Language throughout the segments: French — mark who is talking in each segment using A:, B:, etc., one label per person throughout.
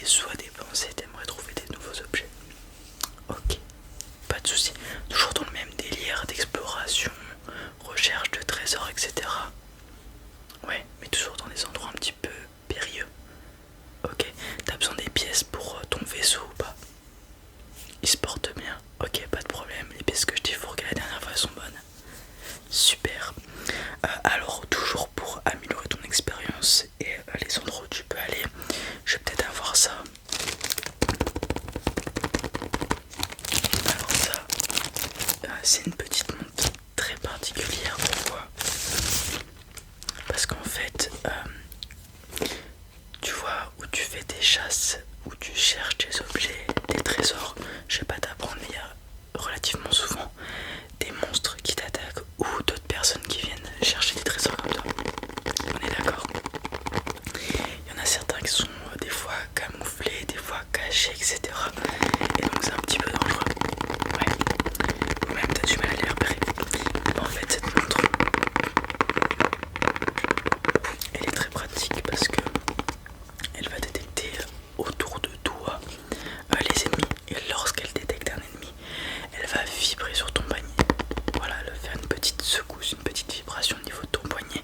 A: des sous à dépenser, t'aimerais trouver des nouveaux objets. Ok, pas de soucis. Toujours dans le même délire d'exploration, recherche de trésors, etc. Ouais, mais toujours dans des endroits un petit peu périlleux. Ok, t'as besoin des pièces pour ton vaisseau ou pas? Il se porte bien. Ok, pas de problème. Les pièces que je t'ai fourguées la dernière fois sont bonnes. Super. Alors, toujours pour améliorer ton expérience et les endroits où tu peux aller, je vais peut-être avoir ça. Alors ça, c'est une petite montre très particulière. Pourquoi? Parce qu'en fait, tu vois, où tu fais des chasses, où tu cherches des objets, des trésors, je vais pas t'apprendre, mais il y a relativement souvent des monstres qui t'attaquent ou d'autres personnes qui viennent chercher des trésors comme toi. On est d'accord? Il y en a certains qui sont des fois camouflés, des fois cachés, etc. Et donc c'est un petit peu dangereux. Ouais. Ou même t'as du mal à les repérer. En fait, cette montre, elle est très pratique parce que elle va détecter autour de toi les ennemis. Et lorsqu'elle détecte un ennemi, elle va vibrer sur ton poignet. Voilà, elle va faire une petite secousse, une petite vibration au niveau de ton poignet.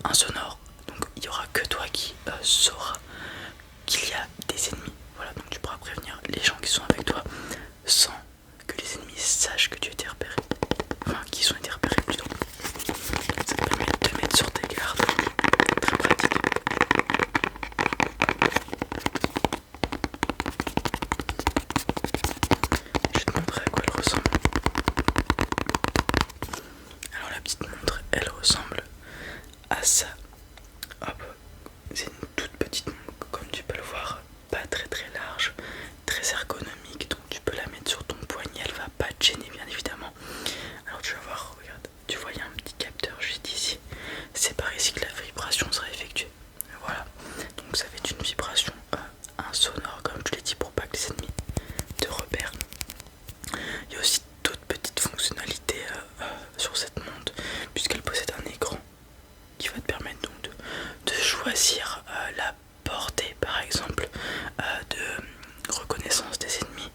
A: Insonore. Donc il n'y aura que toi qui saura qu'il y a des ennemis. Voilà, donc tu pourras prévenir les gens qui sont avec toi sans que les ennemis sachent que tu as été repéré. Enfin, qu'ils ont été repérés plutôt. Ça te permet de te mettre sur tes gardes. Très pratique. Je vais te montrer à quoi elle ressemble. Alors la petite montre, elle ressemble à ça. Hop, c'est une toute petite montre, comme tu peux le voir, pas très très large, très ergonomique, donc tu peux la mettre sur ton poignet, elle va pas te gêner bien évidemment. Alors tu vas voir, regarde, tu vois il y a un petit capteur juste ici, c'est par ici que la vibration sera effectuée. Voilà, donc ça va être une vibration insonore comme je l'ai dit pour pas que les ennemis te repèrent. Il y a aussi d'autres petites fonctionnalités sur cette montre puisqu'elle possède un écran qui va te permettre donc de choisir la portée par exemple de reconnaissance des ennemis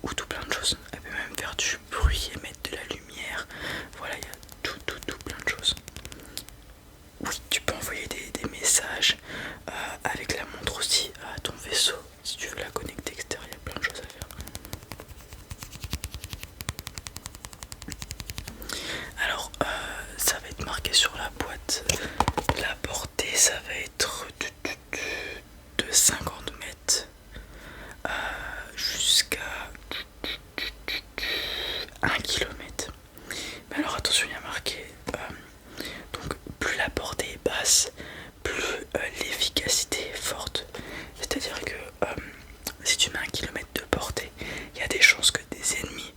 A: ou tout plein de choses. Elle peut même faire du bruit, émettre de la lumière. Voilà, il y a tout plein de choses. Oui, tu peux envoyer des messages avec la montre aussi à ton vaisseau si tu veux la connecter, etc. Il y a plein de choses à faire. Alors, ça va être marqué sur la boîte. La portée, ça va être de 50 mètres jusqu'à 1 km. Mais alors attention, il y a marqué donc plus la portée est basse, plus l'efficacité est forte. C'est-à-dire que si tu mets 1 km de portée, il y a des chances que des ennemis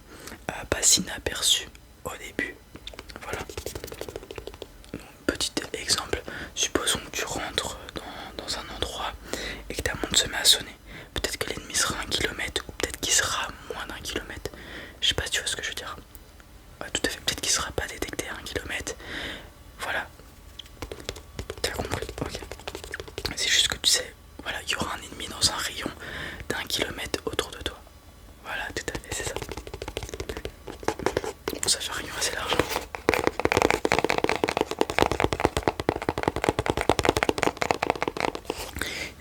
A: passent inaperçus au début. Voilà. Donc, petit exemple, supposons que tu rentres dans un endroit et que ta montre se met à sonner. Peut-être que l'ennemi sera à 1 km ou peut-être qu'il sera à moins d'1 km. Je sais pas si tu vois ce que je veux dire. Ouais, tout à fait, peut-être qu'il sera pas détecté à 1 km. Voilà. T'as compris? Ok. C'est juste que tu sais, voilà, il y aura un ennemi dans un rayon d'1 km autour de toi. Voilà, tout à fait, c'est ça. Bon, ça fait un rayon assez large.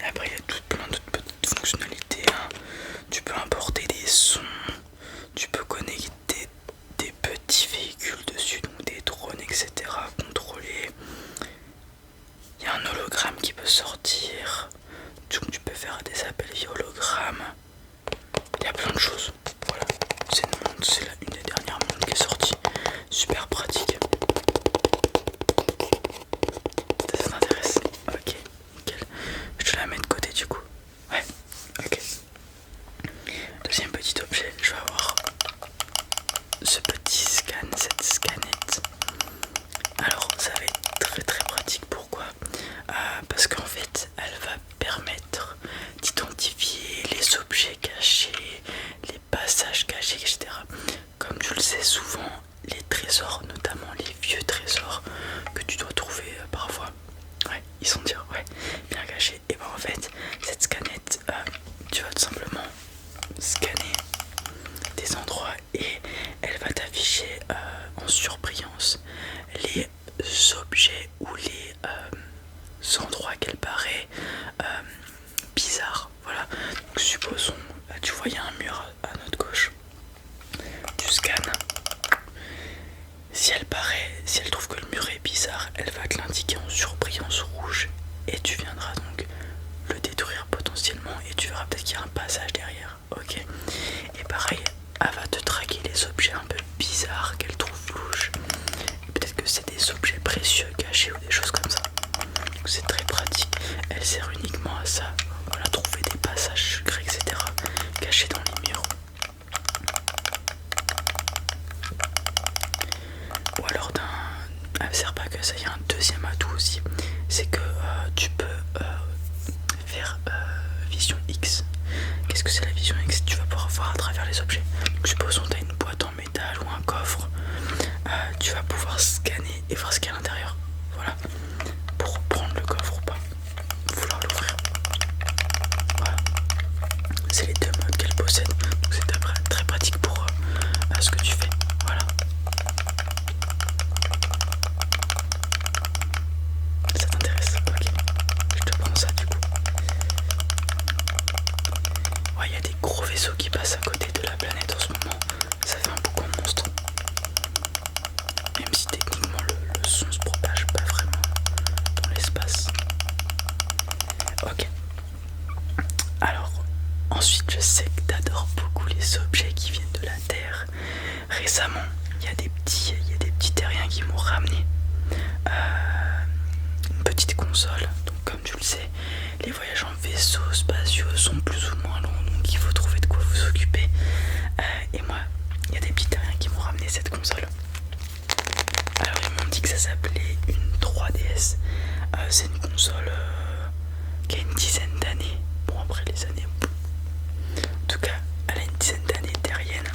A: Et après, il y a tout plein d'autres petites fonctionnalités. Hein. Tu peux importer des sons, tu peux connecter des petits véhicules dessus, donc des drones, etc. Contrôler. Il y a un hologramme qui peut sortir, donc tu peux faire des appels via hologramme. Il y a plein de choses. Voilà, c'est une des dernières montres qui est sortie. Super pratique. Ça t'intéresse? Ok, nickel. Je te la mets de côté du coup. Ouais, ok. Deuxième petit objet, je vais avoir ce petit scan, cette scanette. Alors ça va être très très pratique. Pourquoi? Parce qu'en fait elle va permettre d'identifier les objets cachés, les passages cachés, etc. Comme tu le sais, souvent les trésors ne supposons, là tu vois il y a un mur à notre gauche. Tu scannes. Si elle trouve que le mur est bizarre, elle va te l'indiquer en surbrillance rouge et tu viendras donc le détruire potentiellement et tu verras peut-être qu'il y a un passage derrière. Ok. Et pareil, elle va te traquer les objets un peu bizarres qu'elle trouve louches. Peut-être que c'est des objets précieux cachés ou des choses comme ça. Donc c'est très pratique. Elle sert uniquement à ça. Voilà, trouver des passages secrets, etc. cachés dans les murs. Ou alors elle sert pas que ça, il y a un deuxième atout aussi. C'est que tu peux faire vision X. Qu'est-ce que c'est la vision X? Tu vas pouvoir voir à travers les objets. Donc supposons que tu as une boîte en métal ou un coffre. Tu vas pouvoir scanner et voir ce qu'il y a à l'intérieur. Voilà. Pour prendre le coffre ou pas. Vouloir l'ouvrir. Voilà. C'est les deux modes qu'elle possède. Donc c'est très pratique pour ce que tu fais. Voilà. Ça t'intéresse? Ok. Je te prends ça du coup. Ouais, il y a des gros vaisseaux qui passent à côté de la planète en ce moment. Ça fait un boucan de monstre. Même si techniquement le son se propage pas vraiment dans l'espace. Ok. Alors, ensuite, je sais que t'adores beaucoup les objets qui viennent de la Terre. Récemment, il y a des petits terriens qui m'ont ramené une petite console. Donc, comme tu le sais, les voyages en vaisseau spatiaux sont plus ou moins longs, donc il faut trouver de quoi vous occuper. Et moi, il y a des petits terriens qui m'ont ramené cette console. Alors, ils m'ont dit que ça s'appelait une 3DS. C'est une console qui a une dizaine d'années. Bon, après les années. En tout cas, elle a une dizaine d'années terrienne.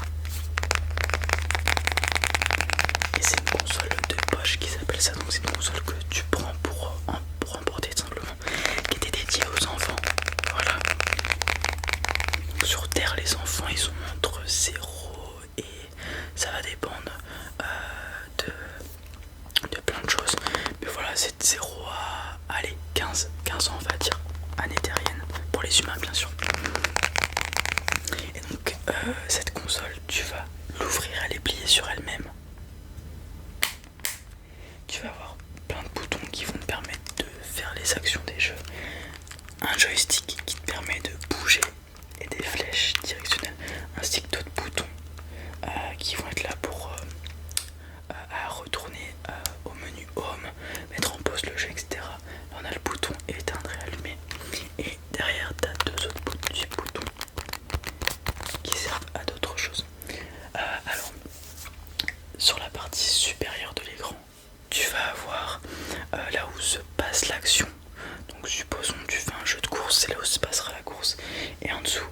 A: Et c'est une console de poche qui s'appelle ça. Donc, c'est une console que tu prends pour emporter tout simplement. Qui était dédiée aux enfants. Voilà. Donc, sur Terre, les enfants, ils sont entre 0 et ça va dépendre de plein de choses. Mais voilà, c'est de 0 à allez, 15 ans, on va dire. Année terrienne. Pour les humains, bien sûr. Et donc, cette console, tu vas l'ouvrir, elle est pliée sur elle-même. Tu vas avoir plein de boutons qui vont te permettre de faire les actions des jeux. Un joystick qui te permet de bouger et des flèches directionnelles, ainsi que d'autres boutons qui vont être là pour à retourner au menu Home, mettre en pause le jeu, etc. Là, on a le bouton éteindre et allumer. Et derrière, tu as deux autres petits boutons qui servent à d'autres choses. Alors, sur la partie supérieure de l'écran, tu vas avoir là où se passe l'action. Donc supposons que tu fais un jeu de course, c'est là où se passera la course. Et en dessous,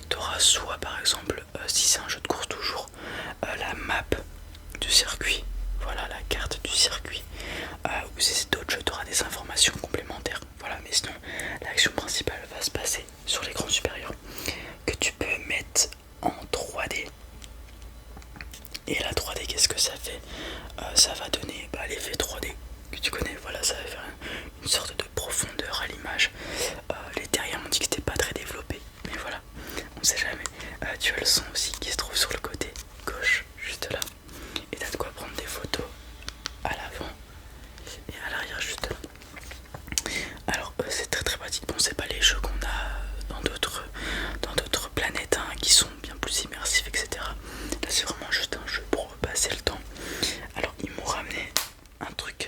A: tu auras soit par exemple, si c'est un jeu de course toujours, la map du circuit. Voilà la carte du circuit. Ou si c'est d'autres jeux, tu auras des informations complémentaires. Voilà, mais sinon, l'action principale va se passer sur l'écran supérieur. Que tu peux mettre en 3D. Et la 3D, qu'est-ce que ça fait? Ça va donner l'effet 3D que tu connais. Voilà, ça va faire une sorte de profondeur à l'image. Les terriens m'ont dit que c'était pas très développé, mais voilà, on sait jamais. Tu as le son aussi qui se trouve sur le côté gauche, juste là. Et t'as de quoi prendre des photos à l'avant et à l'arrière, juste là. Alors, c'est très pratique. Bon, c'est pas les jeux qu'on a dans d'autres planètes qui sont bien plus immersifs, etc. Là, c'est vraiment juste un jeu pour passer le temps. Alors, ils m'ont ramené un truc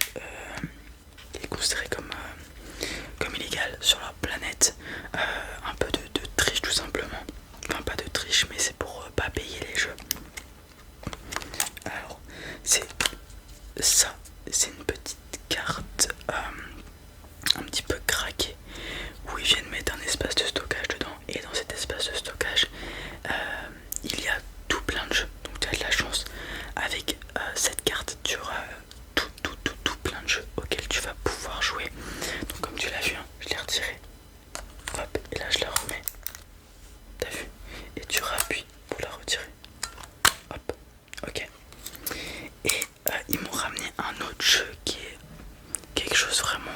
A: qui est considéré comme illégal sur leur planète. Un peu de triche, tout simplement. Enfin, pas de triche, mais c'est pour pas payer les jeux. Alors, c'est ça. C'est une petite carte un petit peu craquée où ils viennent mettre un espace de stockage dedans. Et dans cet espace de stockage, il y a tout plein de jeux. Donc tu as de la chance. Avec cette carte, tu auras tout plein de jeux auxquels tu vas pouvoir jouer. Donc comme tu l'as vu, je l'ai retiré. Hop, et là je la remets. T'as vu? Et tu rappuies pour la retirer. Hop, ok. Et ils m'ont ramené un autre jeu qui est quelque chose vraiment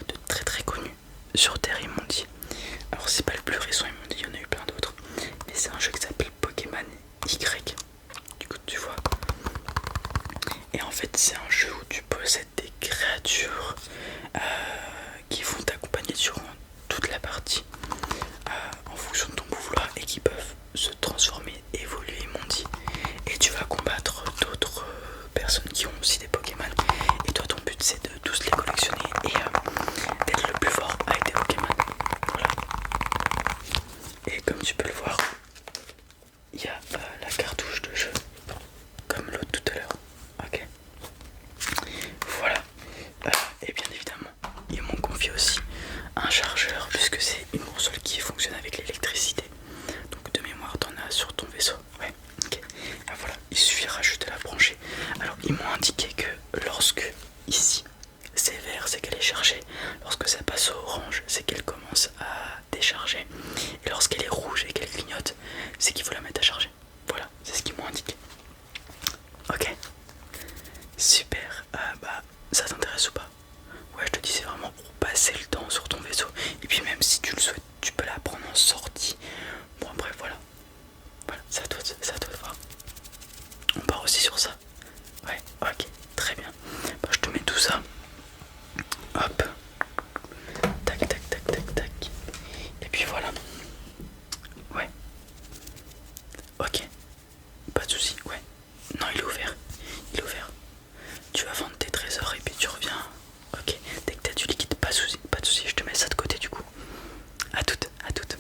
A: de très connu sur Terre, ils m'ont dit. Alors c'est pas le plus récent, ils m'ont dit il y en a eu c'est un jeu qui s'appelle Pokémon Y. Du coup, tu vois. Et en fait, c'est un jeu où tu possèdes des créatures qui vont t'accompagner durant toute la partie en fonction de ton pouvoir et qui peuvent se transformer, évoluer, monter. Et tu vas combattre d'autres personnes qui ont aussi des Pokémon. Et toi, ton but c'est de tous les collectionner et d'être le plus fort avec des Pokémon. Voilà. Et comme tu peux le voir, il y a la cartouche de jeu, comme l'autre tout à l'heure. Ok. Voilà. Et bien évidemment, ils m'ont confié aussi un chargeur, puisque c'est une console qui fonctionne avec l'électricité. Donc de mémoire, t'en as sur ton vaisseau. Ouais. Ok. Ah, voilà. Il suffira juste de la brancher. Alors ils m'ont indiqué que lorsque ici c'est vert, c'est qu'elle est chargée. Lorsque ça passe au orange, c'est qu'elle commence à décharger. Et lorsqu'elle est rouge et qu'elle clignote, c'est qu'il faut la mettre à charger. Voilà, c'est ce qu'ils m'ont indiqué. Ok. Super. Bah, ça t'intéresse ou pas? Ouais, je te dis, c'est vraiment pour passer le temps sur ton vaisseau. Et puis même si tu le souhaites, tu peux la prendre en sortie. Bon après voilà. Voilà, c'est à toi de voir. On part aussi sur ça. Ouais, ok, très bien. Bah, je te mets tout ça. Hop. Tac, tac, tac, tac, tac. Et puis voilà. Ouais. Ok. Pas de soucis, ouais. Non, il est ouvert. Il est ouvert. Tu vas vendre tes trésors et puis tu reviens. Ok. Dès que t'as du liquide, pas de soucis. Je te mets ça de côté du coup. À toutes, à toutes.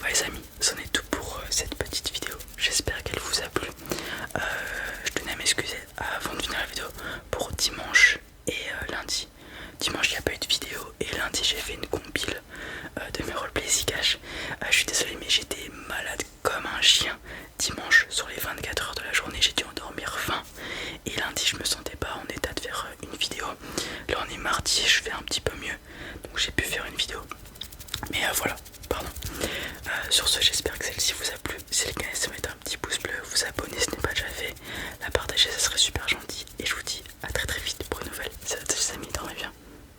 A: Ouais les amis, c'en est tout pour cette petite vidéo. J'espère qu'elle vous a plu. Je tenais à m'excuser avant de finir la vidéo pour dimanche et lundi. Dimanche il n'y a pas eu de vidéo et lundi j'ai fait une